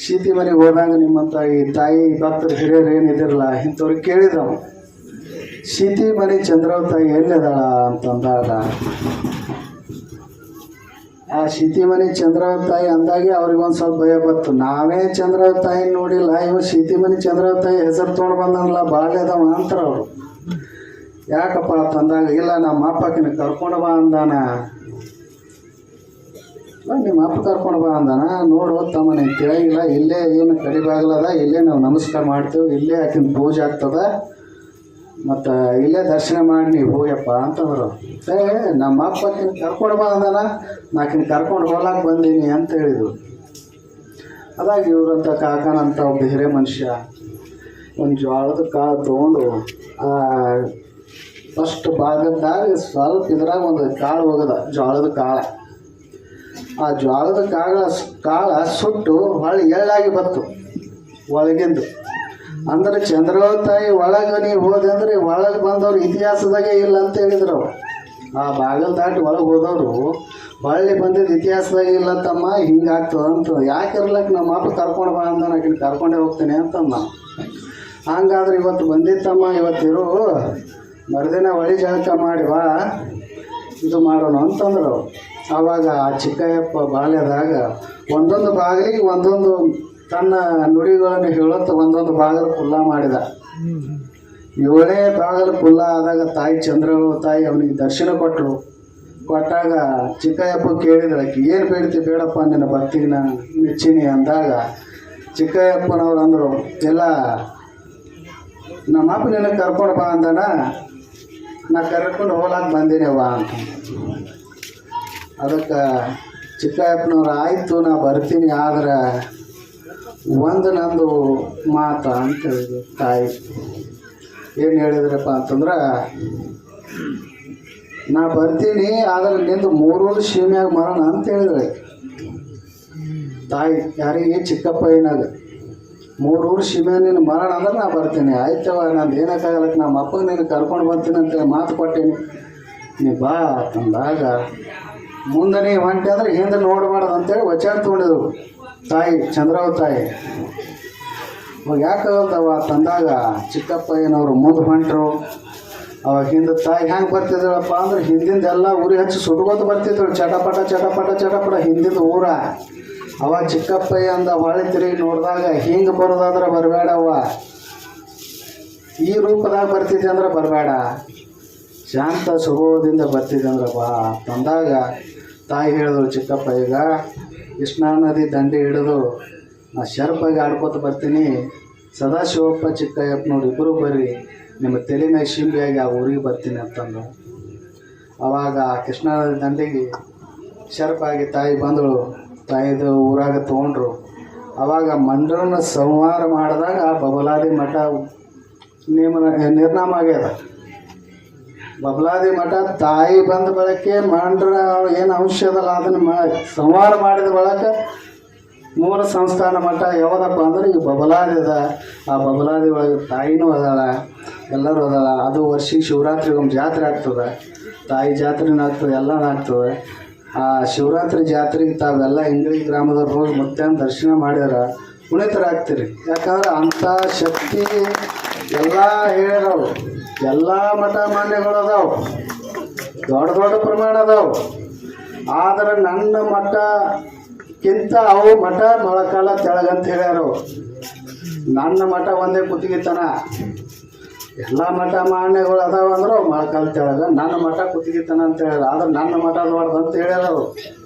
ಸೀತಿ ಮನೆಗೆ ಹೋದಾಗ ನಿಮ್ಮಂಥ ಈ ತಾಯಿ ಭಕ್ತರು ಹಿರಿಯರು ಏನಿದಿರಲ್ಲ ಇಂಥವ್ರಿಗೆ ಕೇಳಿದವು, ಸೀತಿ ಮನೆ ಚಂದ್ರಾವ್ ತಾಯಿ ಎಲ್ಲಿದಾಳ ಅಂತಂದಾಗ, ಆ ಸೀತಿ ಮನೆ ಚಂದ್ರಾವ್ ತಾಯಿ ಅಂದಾಗೆ ಅವ್ರಿಗೊಂದು ಸ್ವಲ್ಪ ಭಯ ಬಂತು. ನಾವೇ ಚಂದ್ರಾವ್ ತಾಯಿ ನೋಡಿಲ್ಲ, ಇವ ಸೀತಿ ಮನೆ ಚಂದ್ರಾವ್ ತಾಯಿ ಹೆಸರು ತೊಗೊಂಡು ಬಂದನಲ್ಲ ಬಾಲ್ಯದವ ಅಂತಾರೆ ಅವರು. ಯಾಕಪ್ಪ ಅಂತಂದಾಗ, ಇಲ್ಲ ನಮ್ಮ ಅಪ್ಪಕಿನ ಕರ್ಕೊಂಡು ಬಾ ಅಂದಾನ. ನಿಮ್ಮ ಅಪ್ಪ ಕರ್ಕೊಂಡು ಬಾ ಅಂದಾನ, ನೋಡು ತಮ್ಮ ನೀನು ತಿಳಿಯಿಲ್ಲ, ಇಲ್ಲೇ ಏನು ಕಡಿಬಾಗಲದ, ಇಲ್ಲೇ ನಾವು ನಮಸ್ಕಾರ ಮಾಡ್ತೇವೆ, ಇಲ್ಲೇ ಆಕಿನ ಪೂಜೆ ಆಗ್ತದ, ಮತ್ತು ಇಲ್ಲೇ ದರ್ಶನ ಮಾಡಿ ನೀವು ಹೋಗ್ಯಪ್ಪ ಅಂತಂದರು. ನಮ್ಮ ಅಪ್ಪ ಕರ್ಕೊಂಡು ಬಂದಾನ, ನಾಕಿನ ಕರ್ಕೊಂಡು ಹೋಗ್ಲಾಕ ಬಂದೀನಿ ಅಂತ ಹೇಳಿದರು. ಅದಾಗ ಇವ್ರಂತ ಕಾಕನಂತ ಒಬ್ಬ ಹಿರೇ ಮನುಷ್ಯ ಒಂದು ಜೋಳದ ಕಾಳು ತೊಗೊಂಡು ಫಸ್ಟ್ ಭಾಗದಾಗ ಸ್ವಲ್ಪ ಇದ್ರಾಗ ಒಂದು ಕಾಳು ಹೋಗದ ಜೋಳದ ಕಾಳು. ಆ ಜೋಳದ ಕಾಳ ಸುಟ್ಟು ಹೊಳ್ಳಿ ಎಳ್ಳಾಗಿ ಬತ್ತು ಒಳಗಿಂದು. ಅಂದ್ರೆ ಚಂದ್ರವತಾಯಿ ಒಳಗೆ ನೀವು ಹೋದೆ ಅಂದ್ರೆ ಒಳಗೆ ಬಂದವ್ರು ಇತಿಹಾಸದಾಗೆ ಇಲ್ಲ ಅಂತ ಹೇಳಿದ್ರು ಅವ್ರು. ಆ ಬಾಗಲ್ ದಾಟಿ ಒಳಗೆ ಹೋದವರು ಹೊಳ್ಳಿ ಬಂದಿದ್ದು ಇತಿಹಾಸದಾಗ ಇಲ್ಲ ತಮ್ಮ, ಹಿಂಗಾಗ್ತದಂತ. ಯಾಕೆ ಇರ್ಲಕ್ಕೆ ನಮ್ಮ ಅಪ್ಪ ಕರ್ಕೊಂಡು ಬಾ ಅಂತ ನಾಕಿನ ಕರ್ಕೊಂಡೇ ಹೋಗ್ತೀನಿ ಅಂತಂದ ನಾನು. ಹಂಗಾದ್ರೆ ಇವತ್ತು ಬಂದಿತ್ತಮ್ಮ, ಇವತ್ತಿರು ಮರುದಿನ ಹೊಳಿ ಜಳಕ ಮಾಡಿ ಬಾ ಇದು ಮಾಡೋಣ ಅಂತಂದ್ರು. ಆವಾಗ ಆ ಚಿಕ್ಕಯ್ಯಪ್ಪ ಬಾಲ್ಯದಾಗ ಒಂದೊಂದು ಬಾಗಿಲಿಗೆ ಒಂದೊಂದು ತನ್ನ ನುಡಿಗಳನ್ನು ಹೇಳುತ್ತ ಒಂದೊಂದು ಬಾಗಿಲು ಕುಲ್ಲ ಮಾಡಿದ. 7ನೇ ಬಾಗಿಲು ಕುಲ್ಲ ಆದಾಗ ತಾಯಿ ಚಂದ್ರವತಾಯಿ ಅವನಿಗೆ ದರ್ಶನ ಕೊಟ್ಟಾಗ ಚಿಕ್ಕಯ್ಯಪ್ಪ ಕೇಳಿದಳಕ್ಕೆ ಏನು ಬೇಡ್ತಿ, ಬೇಡಪ್ಪ ನಿನ್ನ ಭಕ್ತಿಗೆ ನಾನು ಮೆಚ್ಚಿನಿ ಅಂದಾಗ ಚಿಕ್ಕಯ್ಯಪ್ಪನವ್ರು ಅಂದರು, ಎಲ್ಲ ನಮ್ಮ ಅಪ್ಪ ನಿನ್ನ ಕರ್ಕೊಂಡು ಬಾ ಅಂದಾನ, ನಾ ಕರ್ಕೊಂಡು ಹೋಗ್ಲಾಕ ಬಂದೀನಿವ್ವ ಅಂತ. ಅದಕ್ಕೆ ಚಿಕ್ಕಯ್ಯಪ್ಪನವ್ರು ಆಯಿತು ನಾ ಬರ್ತೀನಿ, ಆದ್ರೆ ಒಂದು ನಂದು ಮಾತು ಅಂತ ಹೇಳಿದ್ರು. ತಾಯಿ ಏನು ಹೇಳಿದ್ರಪ್ಪ ಅಂತಂದ್ರೆ, ನಾ ಬರ್ತೀನಿ ಆದ್ರೆ ನಿಂದು 3 ಸೀಮೆಯಾಗ ಮರಣ ಅಂತ ಹೇಳಿದ್ರೆ ತಾಯಿ ಯಾರಿಗೆ ಚಿಕ್ಕಪ್ಪ ಏನಾಗ 3 ಸೀಮೆ ನೀನು ಮರಣ ಅಂದ್ರೆ ನಾ ಬರ್ತೀನಿ. ಆಯ್ತವ ನಂದು ಏನಕ್ಕಾಗಲಕ್ಕೆ ನಮ್ಮ ಅಪ್ಪಗೆ ನೀನು ಕರ್ಕೊಂಡು ಬರ್ತೀನಿ ಅಂತೇಳಿ ಮಾತು ಕೊಟ್ಟೀನಿ, ನೀ ಬಾ ತಂದಾಗ ಮುಂದೆ ನೀ ಹೊಂಟೆ ಅಂದ್ರೆ ಹಿಂದೆ ನೋಡಬಾರ್ದು ಅಂತೇಳಿ ವಚನ ತೊಗೊಂಡಿದ್ರು ತಾಯಿ ಚಂದ್ರವತಾಯಿ. ಯಾಕಾಗಲ್ತವ ತಂದಾಗ ಚಿಕ್ಕಪ್ಪ ಏನವರು ಮುಂದೆ ಹೊಂಟರು. ಅವಾಗ ಹಿಂದೆ ತಾಯಿ ಹೆಂಗೆ ಬರ್ತಿದ್ದಳಪ್ಪ ಅಂದ್ರೆ ಹಿಂದಿಂದ ಎಲ್ಲ ಉರಿ ಹಚ್ಚಿ ಸುಟ್ಕೋತ ಬರ್ತಿದ್ದಳು, ಚಟಪಟ ಚಟಪಟ ಚಟಪಟ ಹಿಂದಿಂದ ಊರ. ಅವಾಗ ಚಿಕ್ಕಪ್ಪಯ್ಯ ಅಂದ ಹೊಳೆ ತಿರುಗಿ ನೋಡಿದಾಗ ಹಿಂಗೆ ಬರೋದಾದ್ರೆ ಬರಬೇಡವ್ವ, ಈ ರೂಪದಾಗ ಬರ್ತಿದ್ದೆ ಅಂದ್ರೆ ಬರಬೇಡ, ಶಾಂತ ಸ್ವಭಾವದಿಂದ ಬರ್ತಿದ್ದೆ ಅಂದ್ರೆ ಬಾ ತಂದಾಗ ತಾಯಿ ಹೇಳಿದ್ರು ಚಿಕ್ಕಪ್ಪ, ಈಗ ಕೃಷ್ಣಾ ನದಿ ದಂಡೆ ಹಿಡಿದು ನಾ ಶರ್ಪಾಗಿ ಆಡ್ಕೋತ ಬರ್ತೀನಿ, ಸದಾಶಿವಪ್ಪ ಚಿಕ್ಕಯ್ಯಪ್ಪನವ್ರು ಇಬ್ಬರು ಬರ್ರಿ, ನಿಮ್ಮ ತಲೆ ಮೇಲೆ ಶಿಂಬಿಯಾಗಿ ಆ ಊರಿಗೆ ಬರ್ತೀನಿ ಅಂತಂದು. ಅವಾಗ ಕೃಷ್ಣಾ ನದಿ ದಂಡೆಗೆ ಶರ್ಪಾಗಿ ತಾಯಿ ಬಂದಳು, ತಾಯಿದು ಊರಾಗ ತೊಗೊಂಡ್ರು. ಅವಾಗ ಮಂಡ್ರನ ಸಂಹಾರ ಮಾಡಿದಾಗ ಬಬಲಾದಿ ಮಠ ನಿರ್ನಾಮ ಆಗ್ಯದ. ಬಬಲಾದಿ ಮಠ ತಾಯಿ ಬಂದ ಬಳಕೆ ಮಂಡ್ರ ಏನು ಔಷಧಲ್ಲ ಅದನ್ನು ಸಂಹಾರ ಮಾಡಿದ ಬಳಕ ಮೂಲ ಸಂಸ್ಥಾನ ಮಠ ಯಾವುದಪ್ಪ ಅಂದ್ರೆ ಈಗ ಬಬಲಾದಿ ಅದ. ಆ ಬಬಲಾದಿ ಒಳಗೆ ತಾಯಿನೂ ಅದಾಳ, ಎಲ್ಲರೂ ಅದಾಳ. ಅದು ವರ್ಷಿಗೆ ಶಿವರಾತ್ರಿಗೆ ಒಂದು ಜಾತ್ರೆ ಆಗ್ತದೆ, ತಾಯಿ ಜಾತ್ರೆನೂ ಆಗ್ತದೆ, ಎಲ್ಲನೂ ಆಗ್ತದೆ. ಆ ಶಿವರಾತ್ರಿ ಜಾತ್ರೆಗೆ ತಾವೆಲ್ಲ ಇಂಗ್ಳಿ ಗ್ರಾಮದವ್ರು ಹೋಗಿ ಮತ್ತೆ ದರ್ಶನ ಮಾಡ್ಯಾರ ಪುನೀತರಾಗ್ತೀರಿ. ಯಾಕಂದ್ರೆ ಅಂಥ ಶಕ್ತಿ ಎಲ್ಲ ಹೇಳ್ಯಾರವು, ಎಲ್ಲ ಮಠ ಮಾನ್ಯಗಳು ಅದಾವು, ದೊಡ್ಡ ದೊಡ್ಡ ಪ್ರಮಾಣ ಅದಾವು. ಆದರೆ ನನ್ನ ಮಠಕ್ಕಿಂತ ಅವು ಮಠ ಮೊಳಕಾಲ ತೆಳಗಂತ ಹೇಳ್ಯಾರವು. ನನ್ನ ಮಠ ಒಂದೇ ಕುತ್ತಿಗೆತನ, ಎಲ್ಲ ಮಠ ಮಾನ್ಯಗಳು ಅದಾವ ಅಂದ್ರೆ ಅವು ಮೊಳಕಾಲ ತೆಳಗ, ನನ್ನ ಮಠ ಕುತ್ತಿಗೆತನ ಅಂತ ಹೇಳ್ಯಾರ. ಆದ್ರೆ ನನ್ನ ಮಠ ದೊಡ್ಡದು ಅಂತ ಹೇಳ್ಯಾರವು.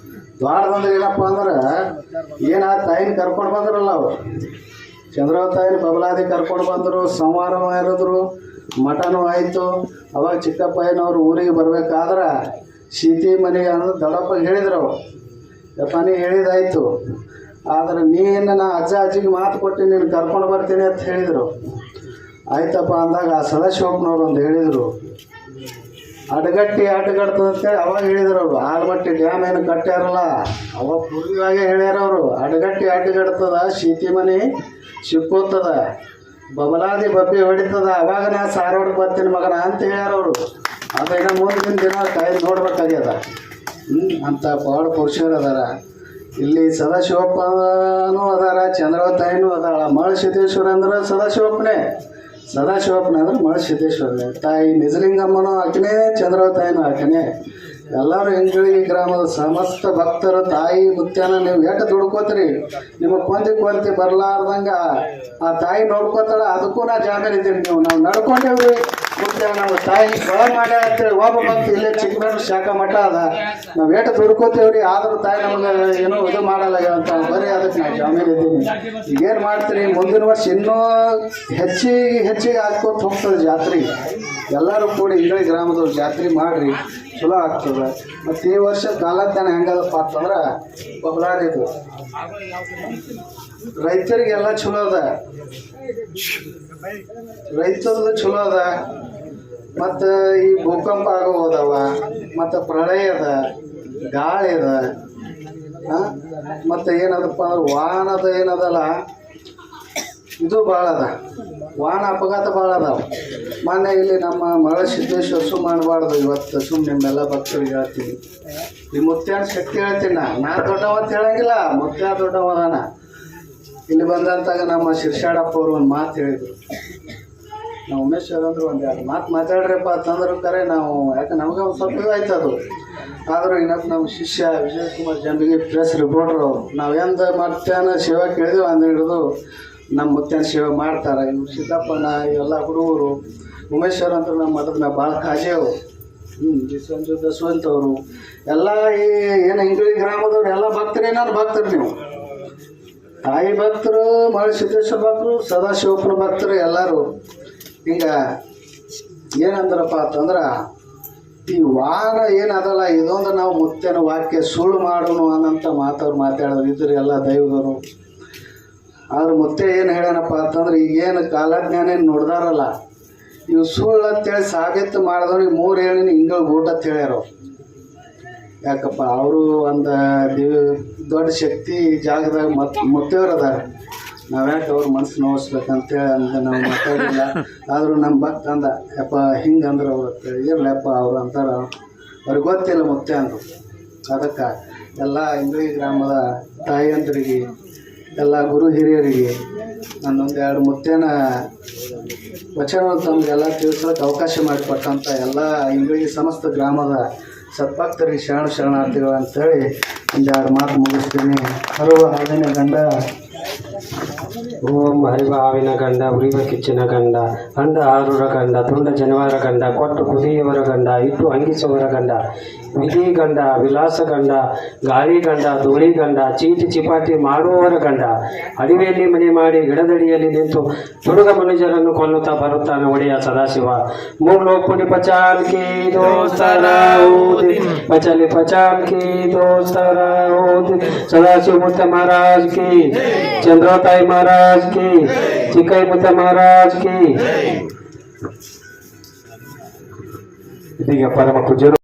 ದೊಡ್ಡದಂದ್ರೆ ಏನಪ್ಪ ಅಂದ್ರೆ ಏನು ಆ ತಾಯಿನ ಕರ್ಕೊಂಡು ಬಂದ್ರಲ್ಲ ಅವರು, ಚಂದ್ರವತಾಯಿನ ಬಬಲಾದಿ ಕರ್ಕೊಂಡು ಬಂದರು, ಸಂಹಾರ ಮಾಡಿದ್ರು, ಮಠನೂ ಆಯಿತು. ಅವಾಗ ಚಿಕ್ಕಪ್ಪಯ್ಯನವ್ರು ಊರಿಗೆ ಬರ್ಬೇಕಾದ್ರೆ ಸೀತಿ ಮನೆಗೆ ಅಂದ್ರೆ ದೊಡ್ಡಪ್ಪ ಹೇಳಿದ್ರು ಅವರು, ಯಪ್ಪ ನೀ ಹೇಳಿದಾಯ್ತು, ಆದರೆ ನೀನು ನಾ ಅಜ್ಜ ಅಜ್ಜಿಗೆ ಮಾತು ಕೊಟ್ಟು ನೀನು ಕರ್ಕೊಂಡು ಬರ್ತೀನಿ ಅಂತ ಹೇಳಿದರು. ಆಯ್ತಪ್ಪ ಅಂದಾಗ ಆ ಸದಾಶಿವಪ್ಪನವ್ರು ಒಂದು ಹೇಳಿದರು, ಅಡ್ಗಟ್ಟಿ ಅಡ್ಗಡ್ತದೆ ಅಂತೇಳಿ ಅವಾಗ ಹೇಳಿದ್ರು ಅವರು. ಆಲ್ಮಟ್ಟಿ ಡ್ಯಾಮ್ ಏನು ಕಟ್ಟ್ಯಾರಲ್ಲ ಅವಾಗ ಪೂರ್ವವಾಗೇ ಹೇಳ್ಯಾರವರು, ಅಡ್ಗಟ್ಟಿ ಅಡ್ಗಡ್ತದ, ಸೀತಿ ಮನೆ ಸಿಕ್ಕೋತದ, ಬಬಲಾದಿ ಬಬ್ಬಿ ಹೊಡಿತದ, ಅವಾಗ ನಾ ಸಾರೋಡ್ಗೆ ಬರ್ತೀನಿ ಮಗನ ಅಂತ ಹೇಳ್ಯಾರವರು. ಅದೇನ ಮುಂದಿನ ದಿನ ಕಾಯಿ ನೋಡ್ಬೇಕಾಗ್ಯದ. ಅಂಥ ಪವಾಡ ಪುರುಷರು ಅದಾರ ಇಲ್ಲಿ. ಸದಾಶಿವಪ್ಪನೂ ಅದಾರ, ಚಂದ್ರವತಾಯಿನೂ ಅದಾಳ. ಮಳಸಿದ್ದೇಶ್ವರ ಅಂದ್ರೆ ಸದಾಶಿವಪ್ಪನೇ, ಸದಾಶಿವಪ್ಪನ ಅಂದ್ರೆ ಮಳಸಿದ್ದೇಶ್ವರನೇ. ತಾಯಿ ನಿಜಲಿಂಗಮ್ಮನೂ ಆಕೆನೇ, ಚಂದ್ರವತಾಯಿನೂ ಆಕೆನೇ. ಎಲ್ಲರೂ ಇಂಗ್ಳಿಗೆ ಗ್ರಾಮದ ಸಮಸ್ತ ಭಕ್ತರು ತಾಯಿ ಮುತ್ಯಾನ ನೀವು ಎಷ್ಟು ದುಡ್ಕೋತೀರಿ, ನಿಮಗೆ ಕೊಂದಿ ಕೊರತೆ ಬರಲಾರ್ದಂಗೆ ಆ ತಾಯಿ ನೋಡ್ಕೋತಾಳ. ಅದಕ್ಕೂ ನಾ ಜಾಮೀನು ಇದ್ದೀನಿ. ನಾವು ನಡ್ಕೊಂಡೇವ್ರಿ, ಪುಟ್ಟ ನಮ್ಮ ತಾಯಿ ಕೊಳ ಮಾಡ್ಯಾಳ ಅಂತೇಳಿ ಒಬ್ಬ ಭಕ್ತ ಇಲ್ಲೇ ಚಿಕ್ಕಮೇರು ಶಾಖ ಮಠ ಅದ ನಾವು ಏಟು ದುಡ್ಕೋತೇವ್ರಿ ಆದ್ರೂ ತಾಯಿ ನಮಗೆ ಏನೋ ಇದು ಮಾಡಲ್ಲ ಅಂತ ಬರೀ ಅದಕ್ಕೆ ನಾವು ಜಾಮೀನು ಇದ್ದೀನಿ. ಈಗೇನು ಮಾಡ್ತೀರಿ ಮುಂದಿನ ವರ್ಷ ಇನ್ನೂ ಹೆಚ್ಚಿಗೆ ಹಾಕೋತ ಹೋಗ್ತದೆ ಜಾತ್ರೆ. ಎಲ್ಲರೂ ಕೂಡಿ ಇಂಗಳಿ ಗ್ರಾಮದವ್ರು ಜಾತ್ರೆ ಮಾಡ್ರಿ, ಚಲೋ ಆಗ್ತದೆ. ಮತ್ತು ಈ ವರ್ಷ ಕಾಲಜ್ಞಾನ ಹೆಂಗದಪ್ಪ ಅಂತಂದ್ರೆ ಬಬಲಾರಿ ಇದು ರೈತರಿಗೆಲ್ಲ ಚಲೋ ಅದ, ರೈತರದು ಚಲೋ ಅದ. ಮತ್ತು ಈ ಭೂಕಂಪ ಆಗೋದವ, ಮತ್ತು ಪ್ರಳಯ ಅದ, ಗಾಳಿ ಅದ, ಮತ್ತು ಏನದಪ್ಪ ಅಂದ್ರೆ ವಾಹನದ ಏನದಲ್ಲ ಇದು ಭಾಳ ಅದ, ವಾಹನ ಅಪಘಾತ ಭಾಳ ಅದಾವ. ಮೊನ್ನೆ ಇಲ್ಲಿ ನಮ್ಮ ಮರಸಿದ್ದೇಶ್ವರ ಸುಮ್ಮ ಮಾಡಬಾರ್ದು. ಇವತ್ತು ಸುಮ್ಮನೆ ನಿಮ್ಮೆಲ್ಲ ಭಕ್ತರಿಗೆ ಹೇಳ್ತೀನಿ, ಈ ಮುತ್ಯಾನ ಶಕ್ತಿ ಹೇಳ್ತೀನಿ. ನಾ ದೊಡ್ಡವ ಅಂತ ಹೇಳಂಗಿಲ್ಲ, ಮುತ್ಯ ದೊಡ್ಡವದಾನ. ಇಲ್ಲಿ ಬಂದಂತಾಗ ನಮ್ಮ ಶಿರ್ಷಾಡಪ್ಪ ಅವರು ಒಂದು ಮಾತು ಹೇಳಿದರು. ನಾವು ಉಮೇಶ್ ಅಂದ್ರೆ ಒಂದು ಎರಡು ಮಾತು ಮಾತಾಡ್ರಪ್ಪ ಅಂತಂದ್ರೆ ಕರೆ ನಾವು, ಯಾಕೆ ನಮಗೆ ಒಂದು ಸ್ವಲ್ಪ ಇದಾಯ್ತು ಅದು. ಆದರೂ ಇನ್ನೊಬ್ಬ ನಮ್ಮ ಶಿಷ್ಯ ವಿಜಯ್ ಕುಮಾರ್ ಜಂಬಿಗೆ ಪ್ರೆಸ್ ರಿಪೋರ್ಟರ್ ಅವರು, ನಾವೆಂದ ಮುತ್ಯಾನ ಸೇವೆ ಕೇಳಿದೆವು ಅಂದು ಹಿಡಿದು ನಮ್ಮ ಮುತ್ಯಾನ ಸೇವೆ ಮಾಡ್ತಾರೆ. ಇವು ಸಿದ್ದಪ್ಪನ ಇವೆಲ್ಲ ಹುಡುಗರು, ಉಮೇಶ್ವರ ಅಂತ ನಮ್ಮ ಮಠದ ನಾವು ಭಾಳ ಕಾಜೇವು. ಸಂಜು ದಸ್ವಂತ್ ಅವರು ಎಲ್ಲ ಈ ಏನು ಇಂಗ್ಳಿ ಗ್ರಾಮದವ್ರು ಎಲ್ಲ ಭಕ್ತರು, ಏನಾದ್ರು ಭಕ್ತರು ನೀವು, ತಾಯಿ ಭಕ್ತರು, ಮರಸಿದ್ದೇಶ್ವರ ಭಕ್ತರು, ಸದಾಶಿವಪ್ಪನ ಭಕ್ತರು ಎಲ್ಲರೂ. ಹಿಂಗೆ ಏನಂದ್ರಪ್ಪ ಅಂತಂದ್ರೆ ಈ ವಾಹನ ಏನದಲ್ಲ ಇದೊಂದು ನಾವು ಮುತ್ಯನ ವಾಕ್ಯ ಸುಳ್ಳು ಮಾಡೋನು ಅನ್ನಂಥ ಮಾತವ್ರು ಮಾತಾಡೋರು ಇದ್ರು ಎಲ್ಲ ದೈವದವರು. ಆದ್ರೆ ಮುತ್ತೆ ಏನು ಹೇಳ್ಯಾನಪ್ಪ ಅಂತಂದ್ರೆ ಈಗೇನು ಕಾಲಜ್ಞಾನ ನೋಡ್ದಾರಲ್ಲ ಇವು ಸುಳ್ಳು ಅಂತೇಳಿ ಸಾಬೀತು ಮಾಡಿದವ್ರಿಗೆ 3 ಹೇಳಿನ ಹಿಂಗಳು ಊಟ ಅಂತ ಹೇಳ್ಯಾರ. ಯಾಕಪ್ಪ ಅವರು ಒಂದು ದೊಡ್ಡ ಶಕ್ತಿ ಜಾಗದಾಗ ಮುತ್ತೆಯವ್ರು ಅದಾರ. ನಾವು ಯಾಕೆ ಅವ್ರ ಮನಸ್ಸು ನೋವಿಸ್ಬೇಕಂತೇಳಿ ಅಂತ ನಾವು ಮಾತಾಡಿಲ್ಲ. ಆದರೂ ನಮ್ಮ ಭಕ್ತ ಅಂದ, ಯಪ್ಪ ಹಿಂಗೆ ಅಂದ್ರೆ ಅವ್ರು ಇರ್ಲಪ್ಪ ಅವ್ರು ಅಂತಾರ, ಅವ್ರಿಗೆ ಗೊತ್ತಿಲ್ಲ ಮುತ್ತೆ ಅಂದರು. ಅದಕ್ಕೆ ಎಲ್ಲ ಇಂಗ್ಳಿ ಗ್ರಾಮದ ತಾಯಿಯಂದ್ರಿಗೆ, ಎಲ್ಲ ಗುರು ಹಿರಿಯರಿಗೆ ನಾನೊಂದು 2 ಮುತ್ತೇನ ವಚನ ತಮಗೆಲ್ಲ ತಿಳಿಸೋಕೆ ಅವಕಾಶ ಮಾಡಿಕೊಟ್ಟಂಥ ಎಲ್ಲ ಇಂಗ್ಳಿ ಸಮಸ್ತ ಗ್ರಾಮದ ಸದ್ಭಕ್ತರಿಗೆ ಶರಣಾರ್ಥಿಗಳು ಅಂಥೇಳಿ ಒಂದು 2 ಮಾತು ಮುಗಿಸ್ತೀನಿ. ಹರುವ ಹಾವಿನ ಗಂಡ, ಓಂ ಹರಿವ ಹಾವಿನ ಗಂಡ, ಉರಿವ ಕಿಚ್ಚಿನ ಗಂಡ, ಅಂಡ ಆರೂರ ಗಂಡ, ತುಂಡ ಜನವಾರ ಗಂಡ, ಕೊಟ್ಟು ಕುದಿಯವರ ಗಂಡ, ಇಟ್ಟು ಅಂಗಿಸುವವರ ಗಂಡ, ವಿಧಿ ಗಂಡ, ವಿಲಾಸ ಗಂಡ, ಗಾಳಿ ಗಂಡ, ಧೂಳಿ ಗಂಡ, ಚೀಟಿ ಚಿಪಾಟಿ ಮಾಡುವವರ ಗಂಡ, ಅಡಿವೆಯಲ್ಲಿ ಮನೆ ಮಾಡಿ ಗಿಡದಡಿಯಲ್ಲಿ ನಿಂತು ತುಡುಗ ಮನುಜರನ್ನು ಕೊಲ್ಲುತ್ತಾ ಬರುತ್ತಾನೆ ಒಡೆಯ ಸದಾಶಿವ. ಮೂರ್ಲೋಕುಡಿ ಪಚಾಲ್ ಕಿ ದೋಸ್ತರ ಓದಿ, ಪಚಲಿ ಪಚಾಲ್ ಕಿ ದೋಸ್ತರ ಓದಿ, ಸದಾಶಿವ ಮುತ್ತ ಮಹಾರಾಜ್ ಕಿ, ಚಂದ್ರೋತಾಯಿ ಮಹಾರಾಜ್ ಕಿ, ಚಿಕ್ಕೈ ಮುತ್ತ ಮಹಾರಾಜ್ ಕಿ. ಇದೀಗ ಪರಮ ಪೂಜ್ಯರು